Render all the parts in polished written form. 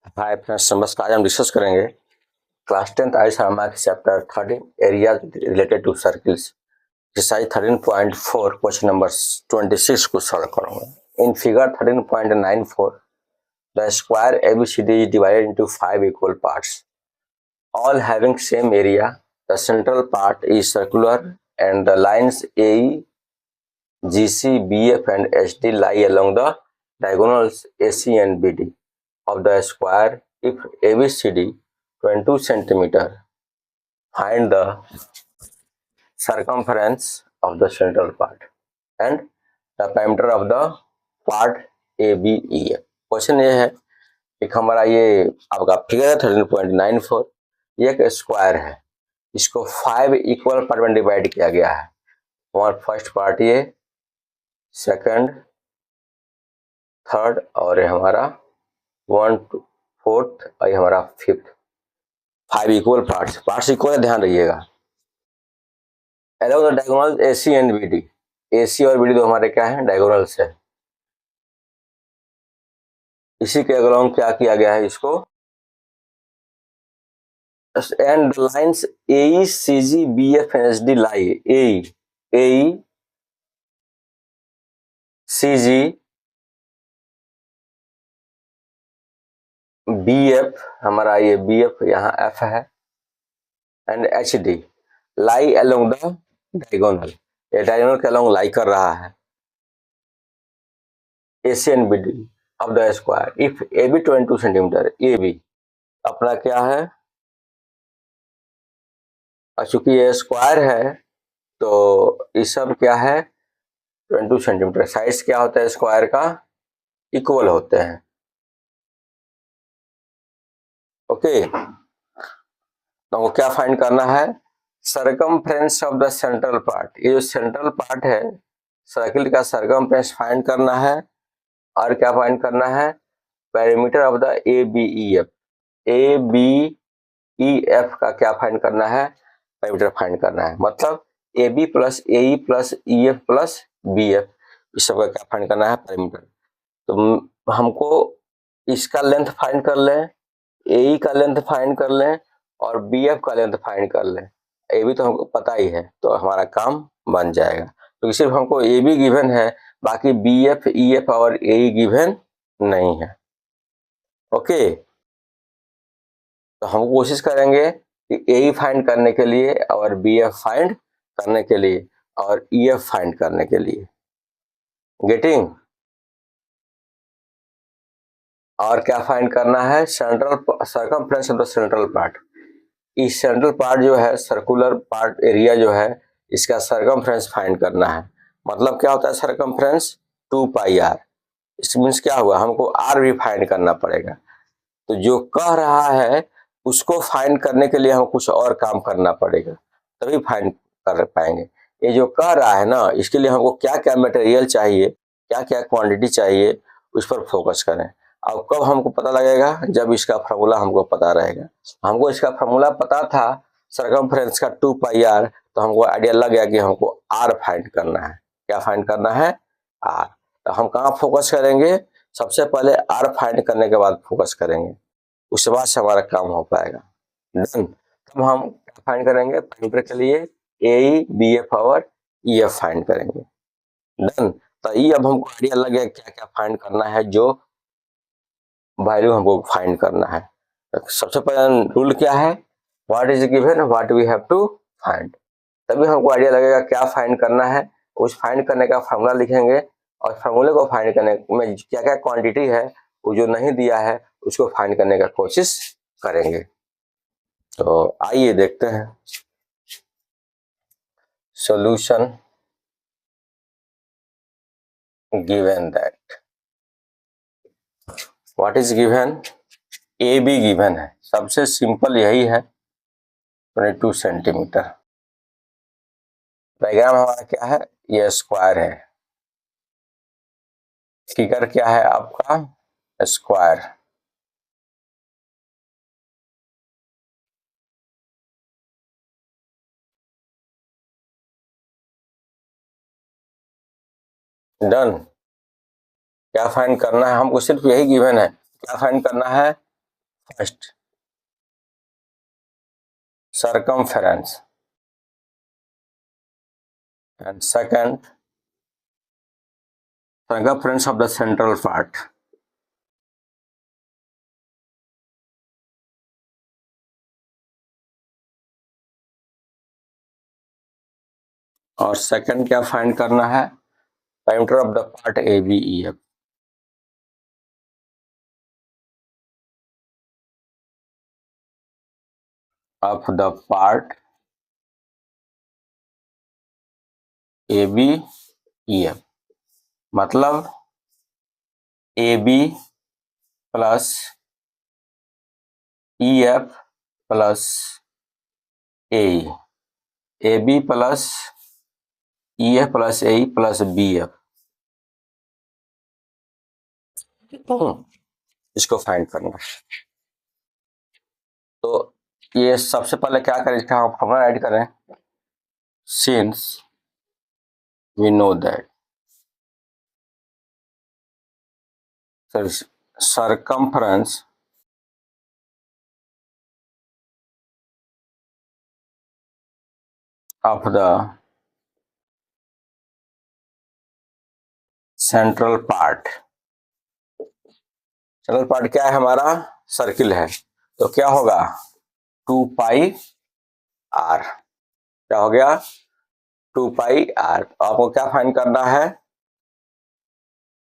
Hi friends, नमस्कार। आज हम डिस्कस करेंगे क्लास 10th आई सामा के chapter 13 area related to circles exercise 13.4 question number 26 को सॉल्व करूंगा। In figure 13.94 the square ABCD is divided into 5 equal parts all having same area. The central part is circular and the lines AE, GC, BF and HD lie along the diagonals AC and BD of the square. If ABCD 22 centimeter, find the circumference of the central part and the diameter of the part ABEF। Question ये है, एक हमारा ये आपका figure है 13.94, ये एक square है, इसको 5 इक्वल पार्ट में डिवाइड किया गया है। हमारा फर्स्ट पार्ट ये, सेकंड, थर्ड और ये हमारा 1 to 4th और ये हमारा 5th। 5 इक्वल पार्ट्स इक्वल है, ध्यान रखिएगा। along the diagonals AC and BD, AC और BD तो हमारे क्या है, डायगोनल्स है। इसी के अलोंग क्या किया गया है इसको, and lines AE, CG, BF and HD lie AE, CG, BF, हमारा ये BF यहाँ F है, and HD lie along the diagonal, ये डायगोनल के अलोंग लाई कर रहा है। AC and BD of the square, if AB 22 centimetre, AB अपना क्या है, और चूंकि ये स्क्वायर है तो इस सब क्या है 22 सेंटीमीटर। साइज क्या होता है स्क्वायर का, इक्वल होते हैं। ओके, तो वो क्या फाइंड करना है, circumference of the central part. ये जो सेंट्रल पार्ट है सर्किल का सरकमफ्रेंस फाइंड करना है, और क्या फाइंड करना है, perimeter of the ABEF। ABEF का क्या फाइंड करना है, पेरीमीटर फाइंड करना है। मतलब AB plus AE plus EF plus BF, इस सब का क्या फाइंड करना है, पेरीमीटर। तो हमको इसका लेंथ फाइंड कर लें, AE का लेंथ फाइंड कर लें और BF का लेंथ फाइंड कर लें। AB तो हमको पता ही है, तो हमारा काम बन जाएगा। तो सिर्फ हमको AB गिवन है, बाकी BF, EF और AE गिवन नहीं है। ओके, तो हम कोशिश करेंगे कि AE फाइंड करने के लिए और BF फाइंड करने के लिए और EF फाइंड करने के लिए। गेटिंग, और क्या फाइंड करना है, central circumference of the central part. इस सेंट्रल पार्ट जो है, सर्कुलर पार्ट एरिया जो है, इसका सर्कमफ्रेंस फाइंड करना है। मतलब क्या होता है सर्कमफ्रेंस, 2πr। इस मीन्स क्या हुआ, हमको r भी फाइंड करना पड़ेगा। तो जो कह रहा है उसको फाइंड करने के लिए हम कुछ और काम करना पड़ेगा, तभी फाइंड कर पाएंगे। ये जो कह रहा है ना, इसके लिए हमको क्या क्या मटेरियल चाहिए, क्या क्या क्वांटिटी चाहिए, उस पर फोकस करें। अब कब हमको पता लगेगा, जब इसका फार्मूला हमको पता रहेगा। हमको इसका फार्मूला पता था सर्कमफ्रेंस का 2πr, तो हमको आइडिया लग गया कि हमको r फाइंड करना है। क्या फाइंड करना है, r। तो हम कहाँ फोकस करेंगे, सबसे पहले r फाइंड करने के बाद फोकस करेंगे, उसके बाद से हमारा काम हो पाएगा। डन। तब हम फाइंड करेंगे, पेरीमीटर के लिए AE, BF और EF फाइंड करेंगे। डन। तो ये अब हमको आइडिया लग गया क्या क्या फाइंड करना है, जो वैल्यू हमको फाइंड करना है। सबसे पहले रूल क्या है, what is given what we have to find. तभी हमको आइडिया लगेगा क्या फाइंड करना है। उस फाइंड करने का फार्मूला लिखेंगे, और फार्मूले को फाइंड करने में क्या क्या क्वांटिटी है, वो जो नहीं दिया है उसको फाइंड करने का कोशिश करेंगे। तो आइए देखते हैं solution. Given that what is given, AB given है, सबसे सिंपल यही है, 22 सेंटीमीटर। डायग्राम हमारा क्या है, ये स्क्वायर है। फिगर क्या है आपका, स्क्वायर। डन। क्या फाइंड करना है, हमको सिर्फ यही गिवन है, क्या फाइंड करना है, first circumference and second circumference of the central part. और सेकंड क्या फाइंड करना है, diameter of the part A B E F. Of the part A B E F मतलब A B plus E F plus A B plus E F plus A plus B F, इसको find करना। तो ये सबसे पहले क्या करें, इसका हम फॉर्मूला ऐड करें। Since we know that circumference of the central part, central part क्या है हमारा, सर्किल है, तो क्या होगा 2 पाई आर। क्या हो गया 2 पाई आर। आपको क्या फाइंड करना है,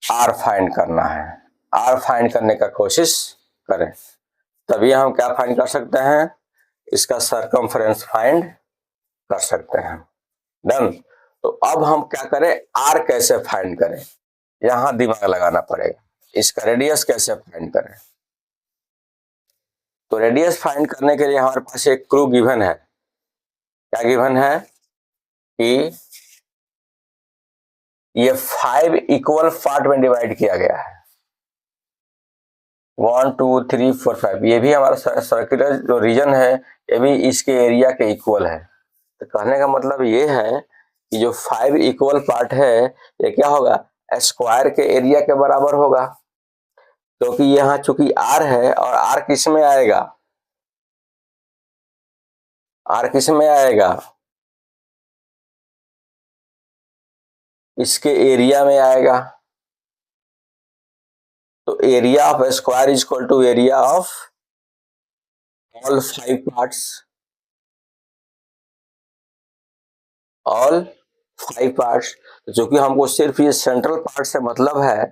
आर फाइंड करना है। आर फाइंड करने का कोशिश करें, तभी हम क्या फाइंड कर सकते हैं, इसका सरकमफ्रेंस फाइंड कर सकते हैं। डन। तो अब हम क्या करें, आर कैसे फाइंड करें, यहां दिमाग लगाना पड़ेगा। इसका रेडियस कैसे फाइंड करें, तो रेडियस फाइंड करने के लिए हमारे पास एक क्लू गिवन है। क्या गिवन है कि ये 5 इक्वल पार्ट में डिवाइड किया गया है, 1 2 3 4 5। ये भी हमारा सर्कुलर जो रीजन है ये भी इसके एरिया के इक्वल है। तो कहने का मतलब ये है कि जो 5 इक्वल पार्ट है ये क्या होगा, स्क्वायर के एरिया के बराबर होगा। क्योंकि यहाँ चूंकि आर है और आर किस में आएगा, आर किस में आएगा, इसके एरिया में आएगा। तो area of square is equal to area of all 5 parts, all 5 parts. तो चूंकि हमको सिर्फ ये सेंट्रल पार्ट से मतलब है,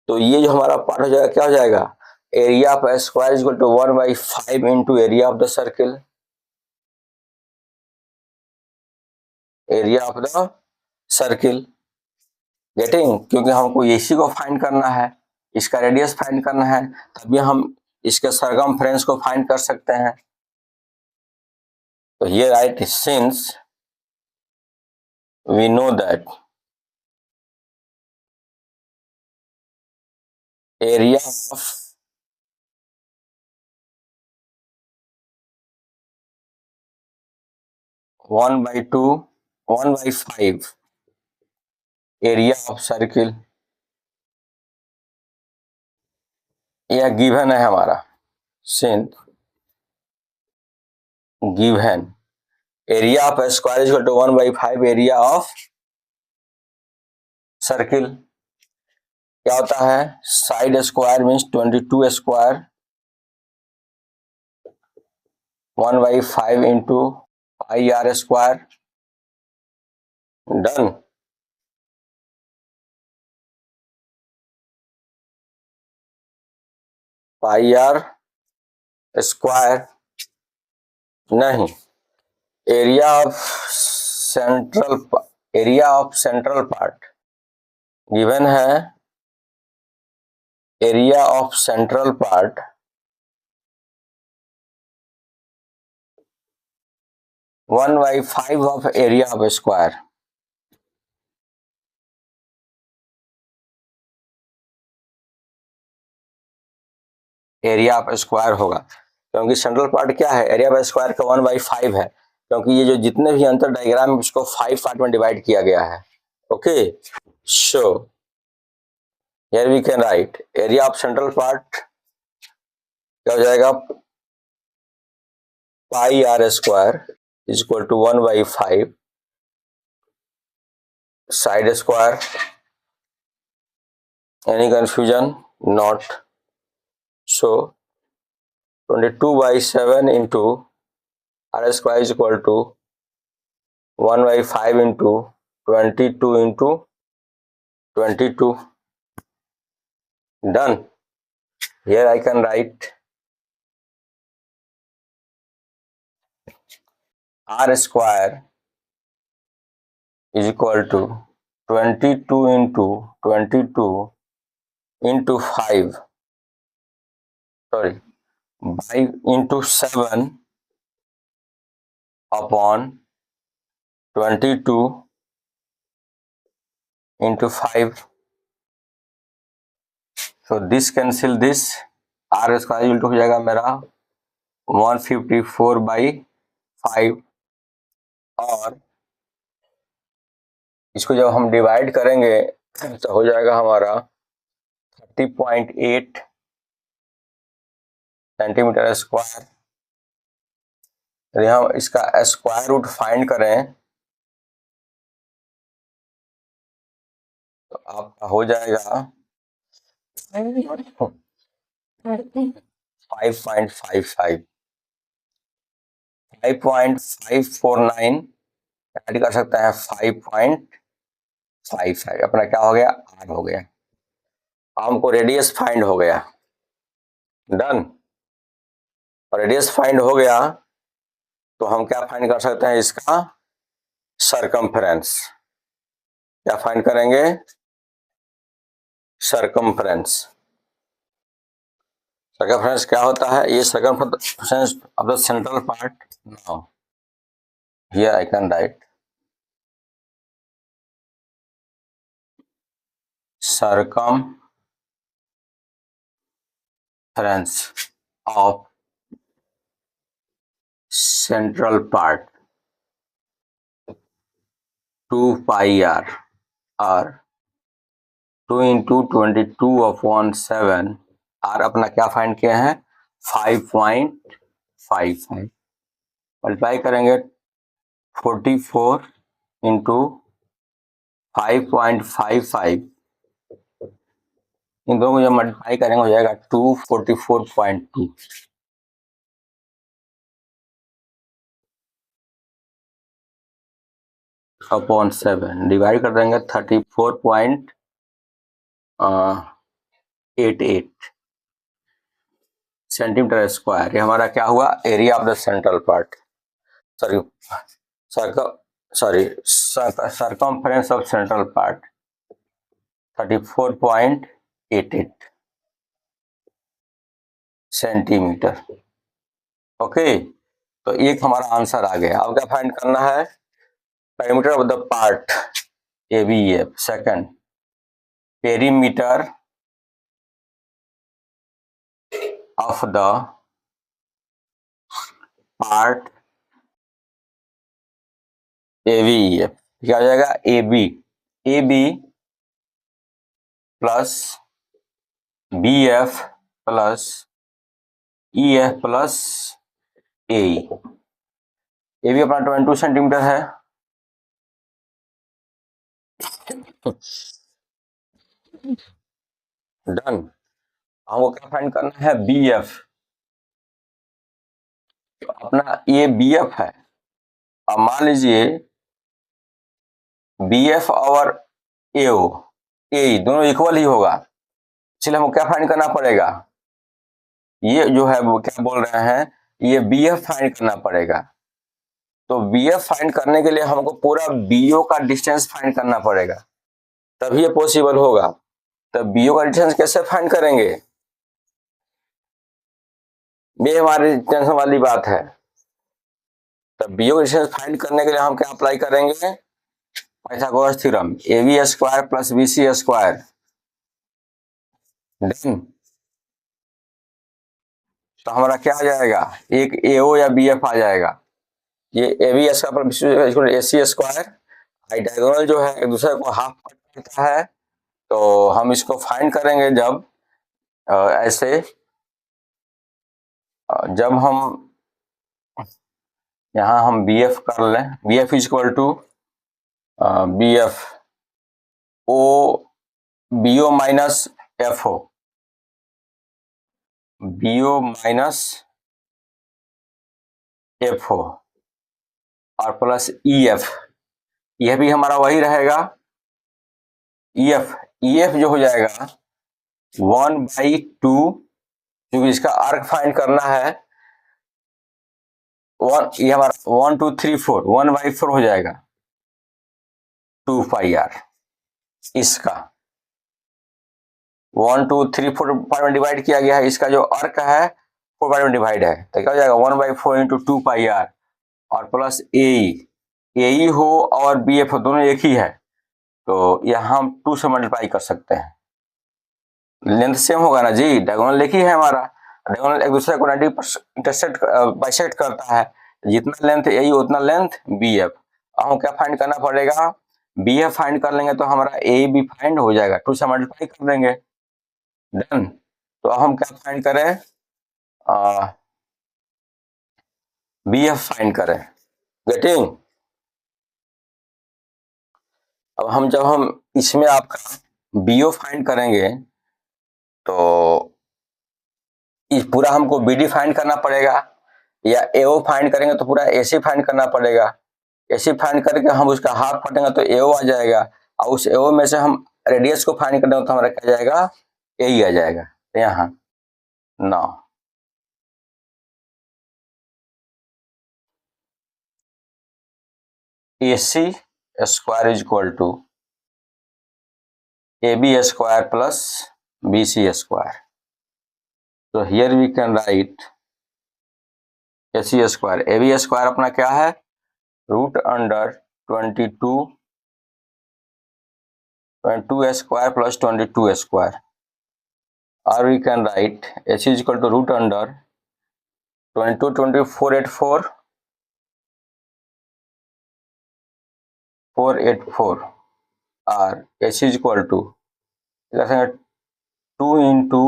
तो ये जो हमारा पार्ट हो जाएगा क्या हो जाएगा, area of square is equal to 1/5 into area of the circle, area of the circle. Getting, क्योंकि हमको इसी को फाइंड करना है, इसका रेडियस फाइंड करना है, तभी हम इसके सरकमफ्रेंस को फाइंड कर सकते हैं। तो ये right, since we know that area of one by 5 area of circle, यह गिवन है हमारा। Since given area of square is equal to 1/5 area of circle, क्या होता है, side square means 22 square 1/5 into pi r square. Done. Pi r square नहीं, area of central part given है, area of central part 1/5 of area of square. Area of square होगा, क्योंकि central part क्या है, area of square का 1/5 है, क्योंकि ये जो जितने भी अंतर डायग्राम है उसको 5 पार्ट में डिवाइड किया गया है। Okay, so here we can write area of central part क्या हो जाएगा, pi r square is equal to 1/5 side square, any confusion, not, so 22/7 into r square is equal to 1/5 into 22 into 22. Done. Here I can write r square is equal to 22 into 22 into 5, sorry, by into 7 upon 22 into 5. So this cancel this, r square equal to हो जाएगा मेरा 154/5, और इसको जब हम divide करेंगे तो हो जाएगा हमारा 30.8 सेंटीमीटर स्क्वायर। यदि हम इसका स्क्वायर रूट फाइंड करें तो आपका हो जाएगा 5.55, 5.549 ऐड कर सकते हैं 5.55, अपना क्या हो गया, आर हो गया। हमको रेडियस फाइंड हो गया। डन। और रेडियस फाइंड हो गया तो हम क्या फाइंड कर सकते हैं, इसका सरकमफ्रेंस। क्या फाइंड करेंगे, सरकमफ्रेंस। सरकमफ्रेंस क्या होता है, ये circumference of the central part. Now here I can write circumference of central part 2 pi r, or 2 into 22/7, r अपना क्या फाइंड किए हैं, 5.55, मल्टीप्लाई करेंगे 44 इंटू 5.55, इन दोनों को जब मल्टीप्लाई करेंगे हो जाएगा 244.2। अपॉन 7 डिवाइड कर देंगे 34.88 सेंटीमीटर स्क्वायर। ये हमारा क्या हुआ, area of the central part, circumference of central part 34.88 centimetre. Okay, तो एक हमारा आंसर आ गया। अब क्या फाइंड करना है, perimeter of the part ABEF। Second, perimeter of the part ABEF क्या हो जाएगा, AB plus BF plus EF plus AE। AB अपना 22 सेंटीमीटर है, डन। हमको क्या फाइंड करना है, BF। तो अपना ये BF है, अब मान लीजिए BF और AE दोनों इक्वल ही होगा, इसलिए हमको क्या फाइंड करना पड़ेगा, ये जो है वो क्या बोल रहे हैं, ये BF फाइंड करना पड़ेगा। तो BF फाइंड करने के लिए हमको पूरा BO का डिस्टेंस फाइंड करना पड़ेगा, तभी ये पॉसिबल होगा। तो BO का डिस्टेंस कैसे फाइंड करेंगे, ये हमारी टेंशन वाली बात है। तो BO का डिस्टेंस फाइंड करने के लिए हम क्या अप्लाई करेंगे, Pythagoras theorem, AB square plus BC square. Done. तो हमारा क्या आ जाएगा, एक AO या BF आ जाएगा। ये AB square plus AC square, diagonal जो है एक दूसरे को हाफ करता है, तो हम इसको फाइंड करेंगे जब ऐसे जब हम यहाँ हम बी एफ कर लें, B F is equal to B F O B O minus F O, B O minus F O और प्लस ई एफ, यह भी हमारा वही रहेगा ई एफ। ई एफ जो हो जाएगा 1/2, क्योंकि इसका आर्क फाइंड करना है ये हमारा 1 2 3 4, 1/4 हो जाएगा 2 पाई आर। इसका 1 2 3 4 पार्ट में डिवाइड किया गया है, इसका जो अर्क है 4 पार्ट में डिवाइड है, तो क्या हो जाएगा 1/4 इंटू 2 पाई आर और प्लस ए हो और बी एफ हो, दोनों एक ही है, तो यहां हम 2 से मल्टीप्लाई कर सकते हैं। लेंथ सेम होगा ना जी, डायगोनल एक ही है हमारा, डायगोनल एक दूसरे को 90% इंटरसेक्ट बाइसेक्ट करता है, जितना लेंथ ए उतना लेंथ बी एफ। अब हम क्या फाइंड करना पड़ेगा, बी एफ फाइंड कर लेंगे तो हमारा ए भी फाइंड हो जाएगा, 2 से मल्टीप्लाई कर देंगे, डन। तो अब हम क्या फाइंड करें, बी एफ फाइंड करें, गेटिंग। अब जब हम इसमें आपका बी ओ फाइंड करेंगे तो इस पूरा हमको बी डी फाइंड करना पड़ेगा, या ए ओ फाइंड करेंगे तो पूरा ए सी फाइंड करना पड़ेगा। ए सी फाइंड करके हम उसका हाफ काटेंगे तो ए ओ आ जाएगा, और उस ए ओ में से हम रेडियस को फाइंड करेंगे तो हमारा क्या जाएगा, ए ही आ जाएगा। तो यहाँ 9 AC square is equal to AB square plus BC square. So here we can write AC square, AB square अपना क्या है, root under 22 square plus 22 square, और we can write AC is equal to root under 22 484 और AC is equal to 2 into,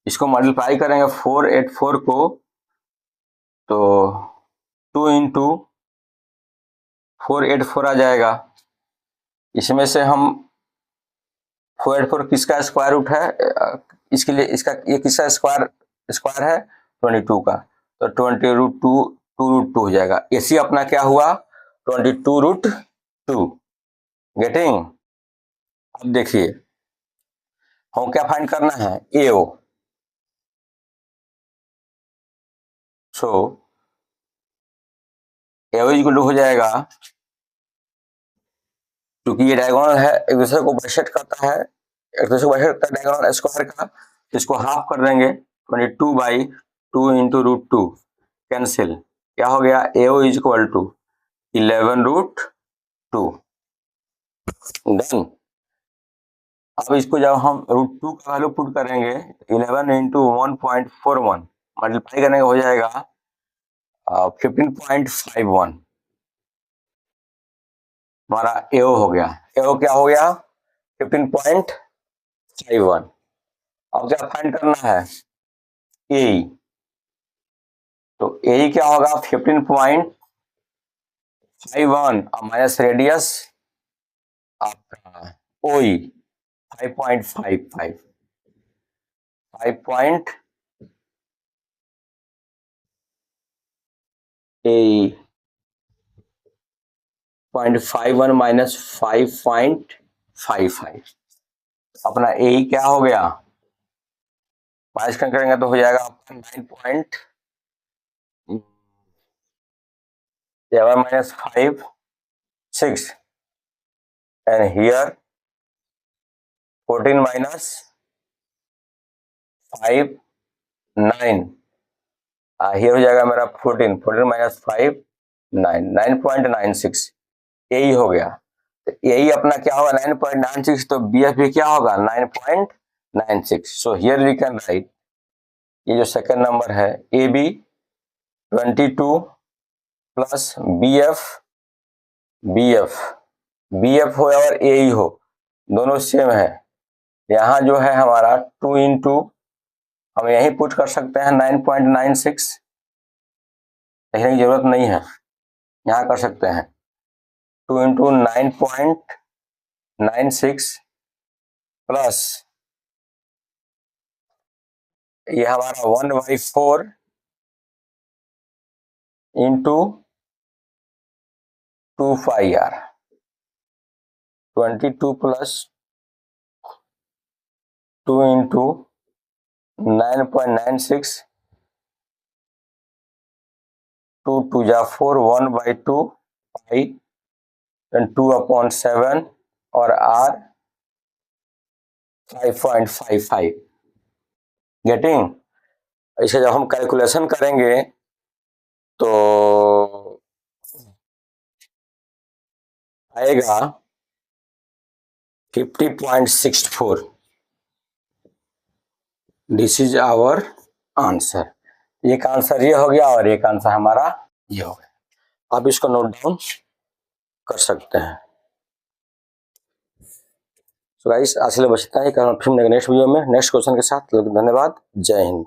इसको multiply करेंगे 484 को, तो 2 into 484 आ जाएगा। इसमें से हम 484 किसका स्क्वायर रूट है, इसके लिए इसका ये किसका स्क्वायर है 22 का, तो 20 रूट 2 हो जाएगा। AC अपना क्या हुआ 22 रूट 2, गेटिंग। अब देखिए हम क्या फाइंड करना है, AO। So AO equal to हो जाएगा, क्योंकि ये डायगोनल है एक दूसरे को बाइसेक्ट करता है, एक दूसरे को बाइसेक्ट करता है डायगोनल स्क्वायर का, इसको हाफ कर देंगे 22/2 इंटू रूट 2 कैंसिल, क्या हो गया AO is equal to 11 root 2, done. अब इसको जब हम रूट 2 का वैल्यू पुट करेंगे 11 इंटू 1.41 मल्टीप्लाई करने का हो जाएगा 15.51, हमारा AO हो गया। AO क्या हो गया 15.51। अब क्या फाइंड करना है AE, तो AE क्या होगा 15.51 माइनस रेडियस आपका OE 5.55, 5.51 माइनस 5.55, अपना AE क्या हो गया, माइनस करेंगे तो हो जाएगा 9.7 minus 5 6, and here 14 minus 5 9, here हो जाएगा मेरा 14 minus 5 9, 9.96, यही हो गया। तो यही अपना क्या होगा 9.96, तो BF भी क्या होगा 9.96। So here we can write, ये जो सेकंड नंबर है AB 22 प्लस BF हो और AE हो, दोनों सेम है। यहाँ जो है हमारा 2 इंटू हम यही पुट कर सकते हैं 9.96, लिखने की जरूरत नहीं है, यहाँ कर सकते हैं 2 इंटू 9.96 प्लस ये हमारा 1/4 इंटू 2πr, 22 प्लस 2 इंटू 9.96, 2 2 जा 4, 1/2 पाई 2/7 और r 5.55। गेटिंग? इसे जब हम कैलकुलेशन करेंगे तो आएगा 50.64। This is our answer. एक आंसर ये हो गया और एक आंसर हमारा ये हो गया। आप इसको नोट डाउन कर सकते हैं। तो गाइस आज के लिए बस इतना ही, फिर नेक्स्ट वीडियो में नेक्स्ट क्वेश्चन के साथ। धन्यवाद, जय हिंद।